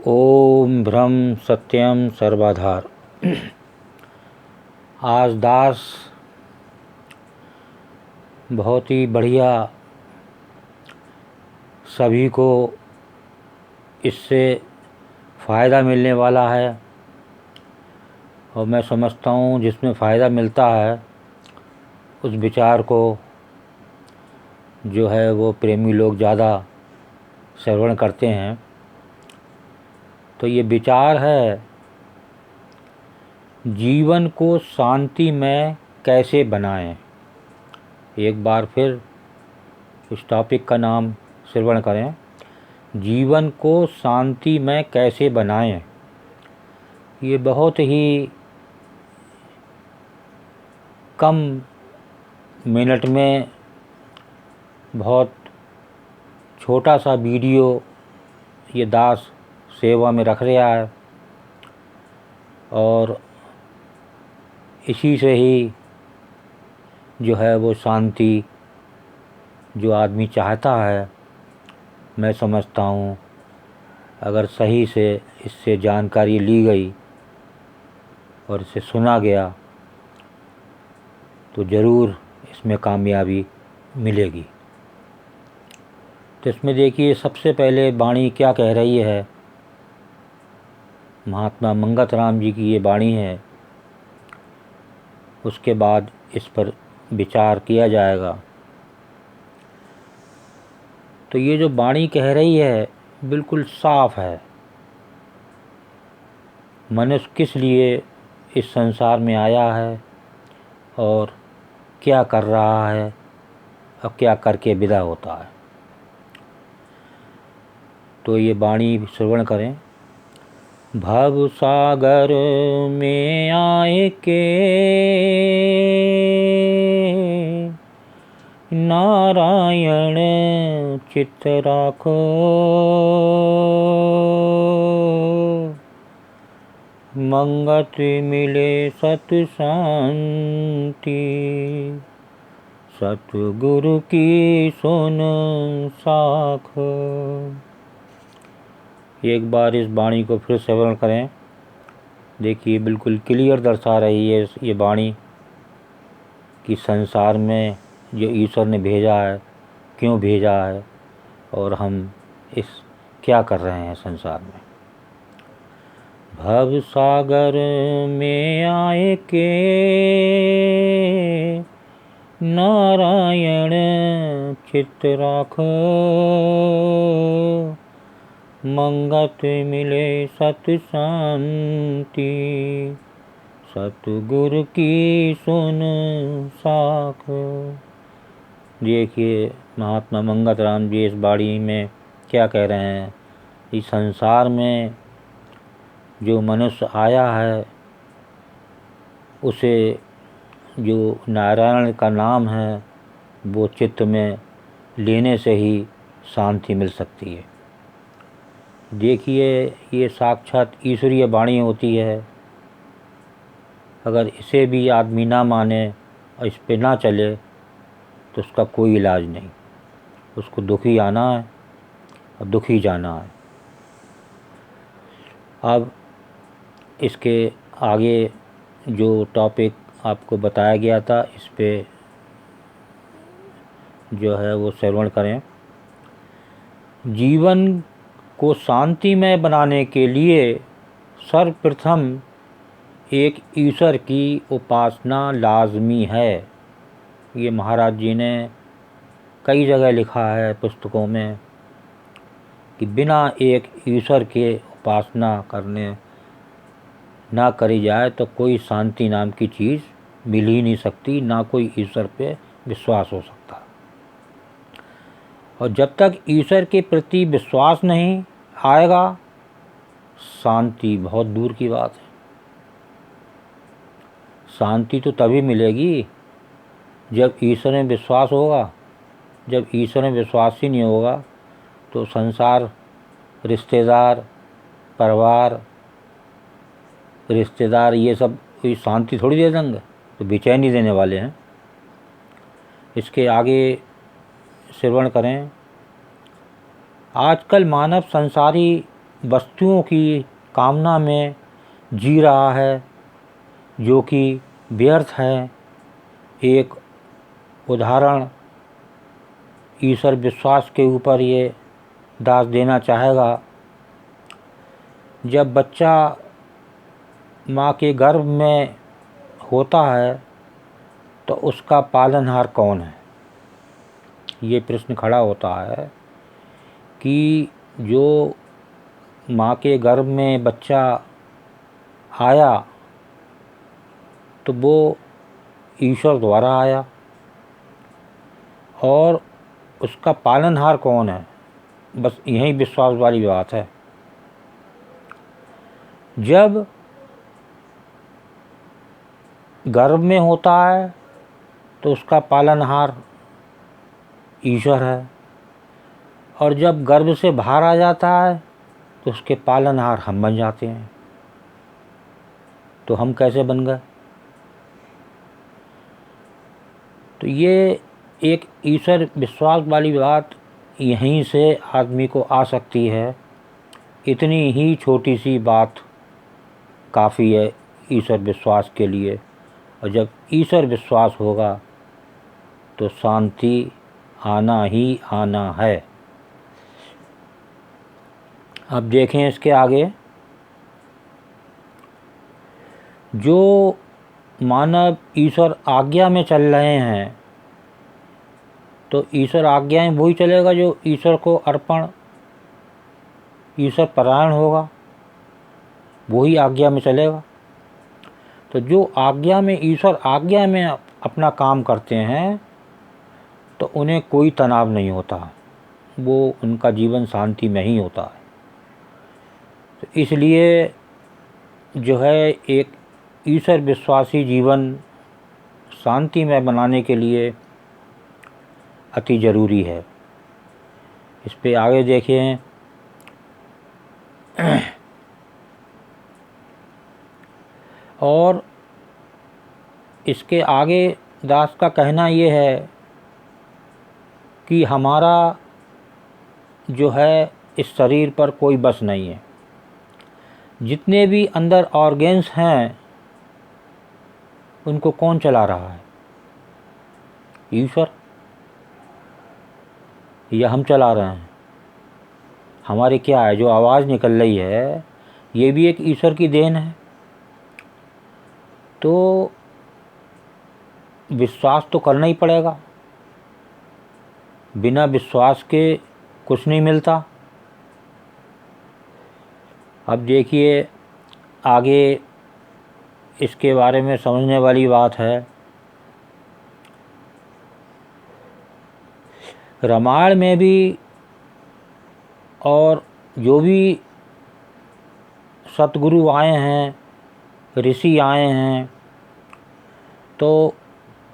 ओम ब्रह्म सत्यम सर्वाधार। आज दास बहुत ही बढ़िया, सभी को इससे फ़ायदा मिलने वाला है और मैं समझता हूँ जिसमें फ़ायदा मिलता है उस विचार को जो है वो प्रेमी लोग ज़्यादा श्रवण करते हैं। तो ये विचार है, जीवन को शांतिमय कैसे बनाएं। एक बार फिर इस टॉपिक का नाम श्रवण करें, जीवन को शांतिमय कैसे बनाएं। ये बहुत ही कम मिनट में बहुत छोटा सा वीडियो ये दास सेवा में रख रहा है और इसी से ही जो है वो शांति जो आदमी चाहता है, मैं समझता हूँ अगर सही से इससे जानकारी ली गई और इसे सुना गया तो ज़रूर इसमें कामयाबी मिलेगी। तो इसमें देखिए, सबसे पहले वाणी क्या कह रही है। महात्मा मंगतराम जी की ये वाणी है, उसके बाद इस पर विचार किया जाएगा। तो ये जो वाणी कह रही है बिल्कुल साफ है। मनुष्य किस लिए इस संसार में आया है और क्या कर रहा है और क्या करके विदा होता है। तो ये वाणी श्रवण करें। भव सागर में आए के नारायण चित्त राखो, मंगत मिले सत शांति, सतगुरु की सुन साख। एक बार इस वाणी को फिर श्रवण करें। देखिए, बिल्कुल क्लियर दर्शा रही है ये वाणी कि संसार में जो ईश्वर ने भेजा है, क्यों भेजा है और हम इस क्या कर रहे हैं संसार में। भव सागर में आए के नारायण चित्त राखो, मंगत मिले सत शांति, सतगुरु की सुन साख। देखिए, महात्मा मंगतराम जी इस वाणी में क्या कह रहे हैं। इस संसार में जो मनुष्य आया है उसे जो नारायण का नाम है वो चित्त में लेने से ही शांति मिल सकती है। देखिए, ये साक्षात ईश्वरीय वाणी होती है। अगर इसे भी आदमी ना माने और इस पे ना चले तो उसका कोई इलाज नहीं। उसको दुखी आना है और दुखी जाना है। अब इसके आगे जो टॉपिक आपको बताया गया था इस पे जो है वो श्रवण करें। जीवन को शांतिमय बनाने के लिए सर्वप्रथम एक ईश्वर की उपासना लाजमी है। ये महाराज जी ने कई जगह लिखा है पुस्तकों में कि बिना एक ईश्वर के उपासना करने ना करी जाए तो कोई शांति नाम की चीज़ मिल ही नहीं सकती, ना कोई ईश्वर पे विश्वास हो सकता। और जब तक ईश्वर के प्रति विश्वास नहीं आएगा, शांति बहुत दूर की बात है। शांति तो तभी मिलेगी जब ईश्वर में विश्वास होगा। जब ईश्वर में विश्वास ही नहीं होगा तो संसार, रिश्तेदार, परिवार, रिश्तेदार, ये सब कोई शांति थोड़ी दे देंगे, तो बेचैनी देने वाले हैं। इसके आगे श्रवण करें। आजकल मानव संसारी वस्तुओं की कामना में जी रहा है, जो कि व्यर्थ है। एक उदाहरण ईश्वर विश्वास के ऊपर ये दास देना चाहेगा। जब बच्चा माँ के गर्भ में होता है तो उसका पालनहार कौन है? ये प्रश्न खड़ा होता है कि जो माँ के गर्भ में बच्चा आया तो वो ईश्वर द्वारा आया, और उसका पालनहार कौन है? बस यही विश्वास वाली बात है। जब गर्भ में होता है तो उसका पालनहार ईश्वर है, और जब गर्भ से बाहर आ जाता है तो उसके पालनहार हम बन जाते हैं। तो हम कैसे बन गए? तो ये एक ईश्वर विश्वास वाली बात यहीं से आदमी को आ सकती है। इतनी ही छोटी सी बात काफ़ी है ईश्वर विश्वास के लिए, और जब ईश्वर विश्वास होगा तो शांति आना ही आना है। अब देखें इसके आगे, जो मानव ईश्वर आज्ञा में चल रहे हैं, तो ईश्वर आज्ञाएं वही चलेगा जो ईश्वर को अर्पण, ईश्वर परायण होगा, वही आज्ञा में चलेगा। तो जो आज्ञा में, ईश्वर आज्ञा में अपना काम करते हैं तो उन्हें कोई तनाव नहीं होता, वो उनका जीवन शांति में ही होता है। तो इसलिए जो है एक ईश्वर विश्वासी जीवन शांति में बनाने के लिए अति ज़रूरी है। इस पे आगे देखिए, और इसके आगे दास का कहना ये है कि हमारा जो है इस शरीर पर कोई बस नहीं है। जितने भी अंदर ऑर्गेन्स हैं उनको कौन चला रहा है? ईश्वर, या हम चला रहे हैं? हमारे क्या है, जो आवाज़ निकल रही है ये भी एक ईश्वर की देन है। तो विश्वास तो करना ही पड़ेगा, बिना विश्वास के कुछ नहीं मिलता। अब देखिए आगे इसके बारे में समझने वाली बात है। रामायण में भी और जो भी सतगुरु आए हैं, ऋषि आए हैं, तो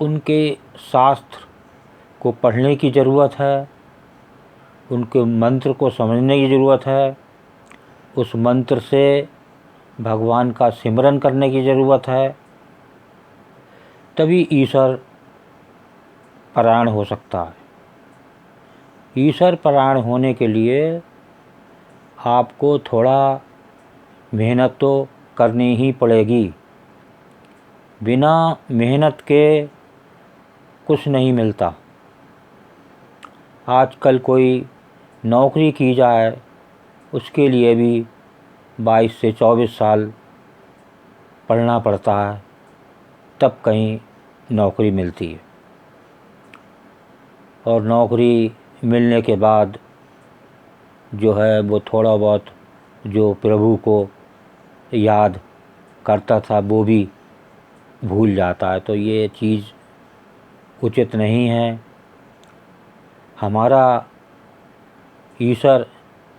उनके शास्त्र को पढ़ने की ज़रूरत है, उनके मंत्र को समझने की ज़रूरत है, उस मंत्र से भगवान का सिमरन करने की ज़रूरत है, तभी ईश्वर परायण हो सकता है। ईश्वर परायण होने के लिए आपको थोड़ा मेहनत तो करनी ही पड़ेगी। बिना मेहनत के कुछ नहीं मिलता। आजकल कोई नौकरी की जाए उसके लिए भी 22 से 24 साल पढ़ना पड़ता है, तब कहीं नौकरी मिलती है। और नौकरी मिलने के बाद जो है वो थोड़ा बहुत जो प्रभु को याद करता था वो भी भूल जाता है। तो ये चीज़ उचित नहीं है। हमारा ईश्वर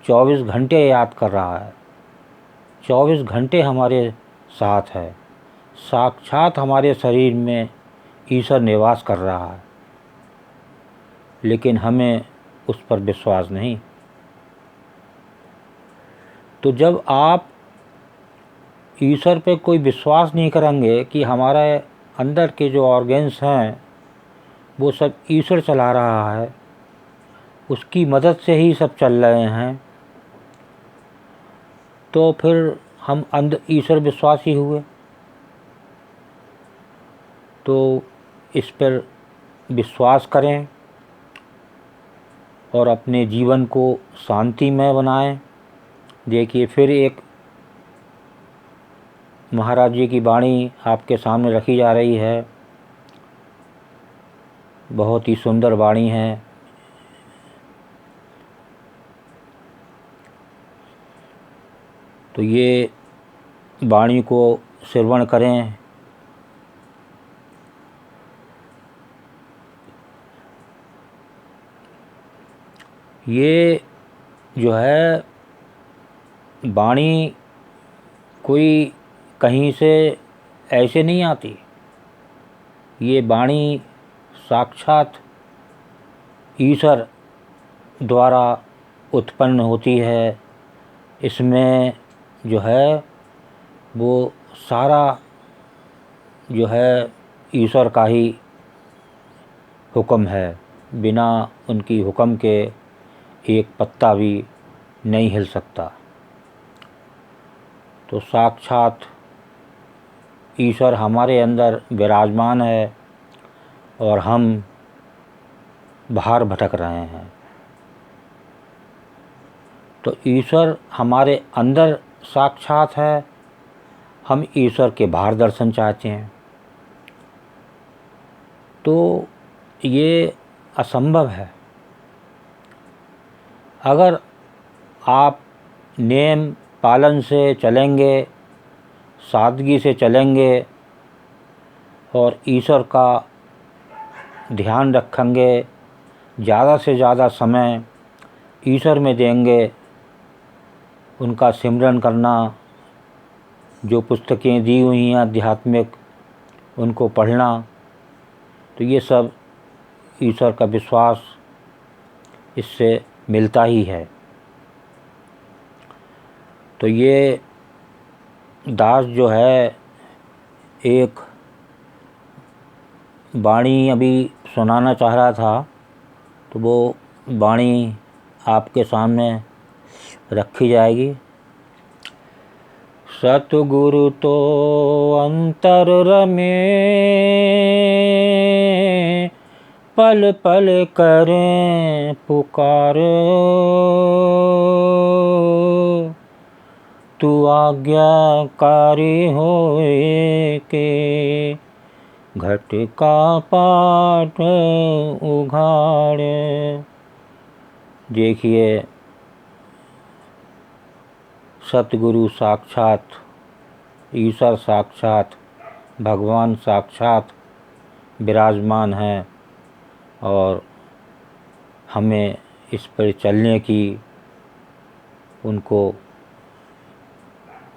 24 घंटे याद कर रहा है, 24 घंटे हमारे साथ है, साक्षात हमारे शरीर में ईश्वर निवास कर रहा है, लेकिन हमें उस पर विश्वास नहीं। तो जब आप ईश्वर पे कोई विश्वास नहीं करेंगे कि हमारे अंदर के जो ऑर्गेन्स हैं वो सब ईश्वर चला रहा है, उसकी मदद से ही सब चल रहे हैं, तो फिर हम अंध ईश्वर विश्वासी हुए। तो इस पर विश्वास करें और अपने जीवन को शांतिमय बनाएं। देखिए, फिर एक महाराज जी की वाणी आपके सामने रखी जा रही है। बहुत ही सुंदर वाणी है। तो ये वाणी को श्रवण करें। ये जो है वाणी कोई कहीं से ऐसे नहीं आती। ये वाणी साक्षात ईश्वर द्वारा उत्पन्न होती है। इसमें जो है वो सारा जो है ईश्वर का ही हुक्म है। बिना उनकी हुक्म के एक पत्ता भी नहीं हिल सकता। तो साक्षात ईश्वर हमारे अंदर विराजमान है और हम बाहर भटक रहे हैं। तो ईश्वर हमारे अंदर साक्षात है, हम ईश्वर के बाहर दर्शन चाहते हैं। तो ये असंभव है। अगर आप नियम पालन से चलेंगे, सादगी से चलेंगे और ईश्वर का ध्यान रखेंगे, ज़्यादा से ज़्यादा समय ईश्वर में देंगे, उनका सिमरन करना, जो पुस्तकें दी हुई हैं आध्यात्मिक उनको पढ़ना, तो ये सब ईश्वर का विश्वास इससे मिलता ही है। तो ये दास जो है एक वाणी अभी सुनाना चाह रहा था, तो वो वाणी आपके सामने रखी जाएगी। सतगुरु तो अंतर रमे, पल पल करें पुकार, तू आज्ञाकारी होए के घट का पाठ उघाड़। देखिए, सतगुरु साक्षात ईश्वर साक्षात भगवान साक्षात विराजमान हैं और हमें इस पर चलने की, उनको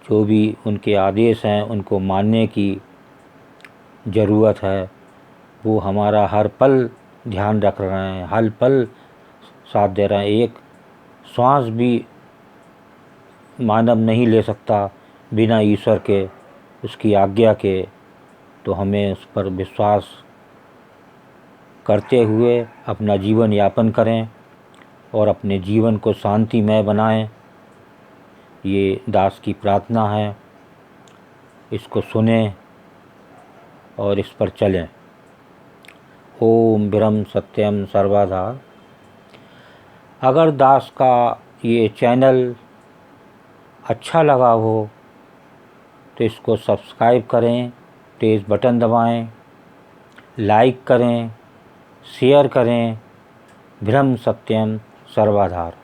जो भी उनके आदेश हैं उनको मानने की ज़रूरत है। वो हमारा हर पल ध्यान रख रहे हैं, हर पल साथ दे रहे हैं। एक श्वास भी मानव नहीं ले सकता बिना ईश्वर के, उसकी आज्ञा के। तो हमें उस पर विश्वास करते हुए अपना जीवन यापन करें और अपने जीवन को शांतिमय बनाएं। ये दास की प्रार्थना है। इसको सुनें और इस पर चलें। ओम ब्रह्म सत्यम सर्वधार। अगर दास का ये चैनल अच्छा लगा हो तो इसको सब्सक्राइब करें, तेज़ बटन दबाएं, लाइक करें, शेयर करें। ब्रह्म सत्यम सर्वधार।